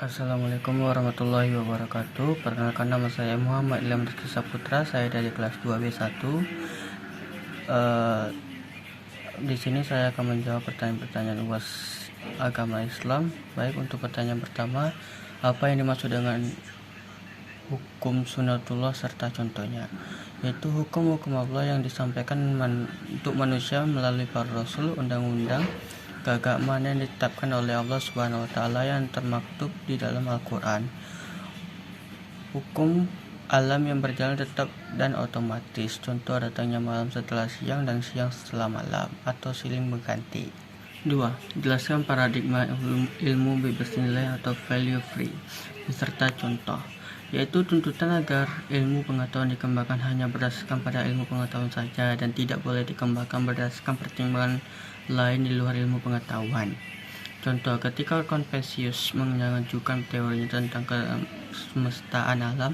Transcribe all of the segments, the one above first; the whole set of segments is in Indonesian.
Assalamualaikum warahmatullahi wabarakatuh. Perkenalkan, nama saya Muhammad Ilham Rizky Saputra. Saya dari kelas 2B1. Di sini saya akan menjawab pertanyaan-pertanyaan UAS agama Islam. Baik, untuk pertanyaan pertama, apa yang dimaksud dengan hukum sunatullah serta contohnya? Yaitu hukum-hukum Allah yang disampaikan untuk manusia melalui para rasul, undang-undang keagamaan yang ditetapkan oleh Allah Subhanahu wa taala yang termaktub di dalam Al-Qur'an. Hukum alam yang berjalan tetap dan otomatis, contoh datangnya malam setelah siang dan siang setelah malam, atau silih berganti. 2. Jelaskan paradigma ilmu bebas nilai atau value free beserta contoh, yaitu tuntutan agar ilmu pengetahuan dikembangkan hanya berdasarkan pada ilmu pengetahuan saja dan tidak boleh dikembangkan berdasarkan pertimbangan lain di luar ilmu pengetahuan. Contoh, ketika Confucius mengajukan teorinya tentang kesemestaan alam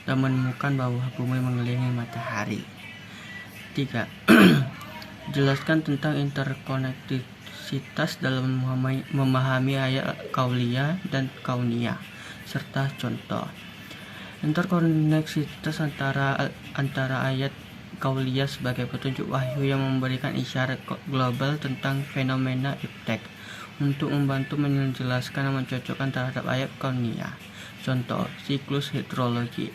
dan menemukan bahwa bumi mengelilingi matahari. 3. Jelaskan tentang interkoneksitas dalam memahami ayat kauliyah dan kauniyah serta contoh. Interkoneksitas antara ayat kauliyah sebagai petunjuk wahyu yang memberikan isyarat global tentang fenomena iptek untuk membantu menjelaskan dan mencocokkan terhadap ayat kauniyah. Contoh, siklus hidrologi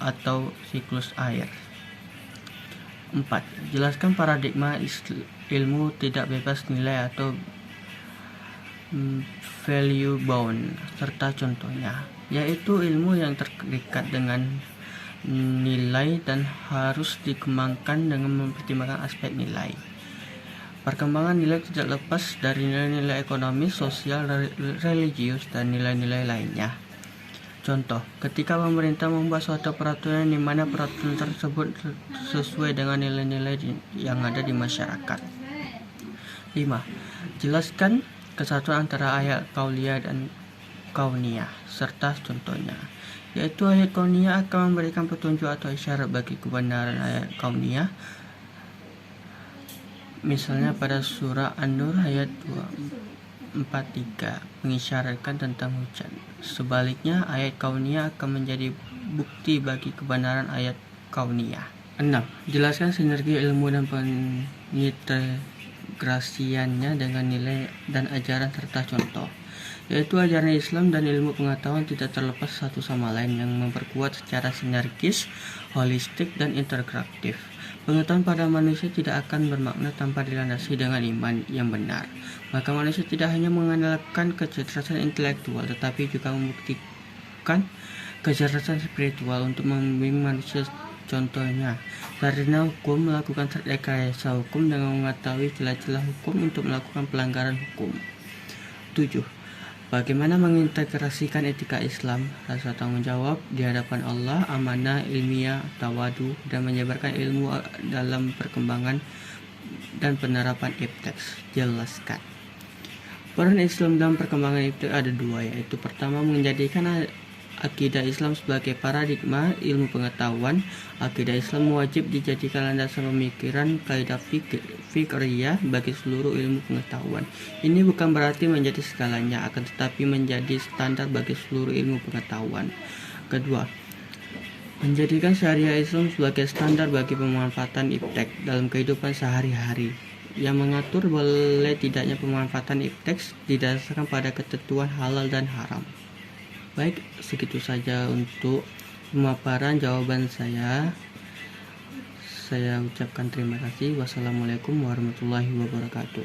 atau siklus air. 4. Jelaskan paradigma ilmu tidak bebas nilai atau value bound serta contohnya, yaitu ilmu yang terikat dengan nilai dan harus dikembangkan dengan mempertimbangkan aspek nilai. Perkembangan nilai tidak lepas dari nilai-nilai ekonomi, sosial, religius, dan nilai-nilai lainnya. Contoh, ketika pemerintah membuat suatu peraturan di mana peraturan tersebut sesuai dengan nilai-nilai yang ada di masyarakat. 5. Jelaskan kesatuan antara ayat kauliyah dan kauniyah serta contohnya, yaitu ayat kauniyah akan memberikan petunjuk atau isyarat bagi kebenaran ayat kauniyah. Misalnya pada surah An-Nur ayat 243 mengisyaratkan tentang hujan. Sebaliknya, ayat kauniyah akan menjadi bukti bagi kebenaran ayat kauniyah. 6. Jelaskan sinergi ilmu dan pengintegrasiannya dengan nilai dan ajaran serta contoh, yaitu ajaran Islam dan ilmu pengetahuan tidak terlepas satu sama lain yang memperkuat secara sinergis, holistik, dan integratif. Pengetahuan pada manusia tidak akan bermakna tanpa dilandasi dengan iman yang benar. Maka manusia tidak hanya mengandalkan kecerdasan intelektual, tetapi juga membuktikan kecerdasan spiritual untuk membimbing manusia. Contohnya, sarjana hukum melakukan rekayasa hukum dengan mengetahui celah-celah hukum untuk melakukan pelanggaran hukum. 7. Bagaimana mengintegrasikan etika Islam, rasa tanggung jawab di hadapan Allah, amanah, ilmiah, tawadu, dan menyebarkan ilmu dalam perkembangan dan penerapan iptek. Jelaskan. Peran Islam dalam perkembangan iptek ada dua, yaitu pertama, menjadikan akidah Islam sebagai paradigma ilmu pengetahuan. Akidah Islam wajib dijadikan landasan pemikiran kaidah fikriyah bagi seluruh ilmu pengetahuan. Ini bukan berarti menjadi segalanya, akan tetapi menjadi standar bagi seluruh ilmu pengetahuan. Kedua, menjadikan syariah Islam sebagai standar bagi pemanfaatan iptek dalam kehidupan sehari-hari, yang mengatur boleh tidaknya pemanfaatan iptek didasarkan pada ketentuan halal dan haram. Baik, segitu saja untuk pemaparan jawaban saya. Saya ucapkan terima kasih. Wassalamualaikum warahmatullahi wabarakatuh.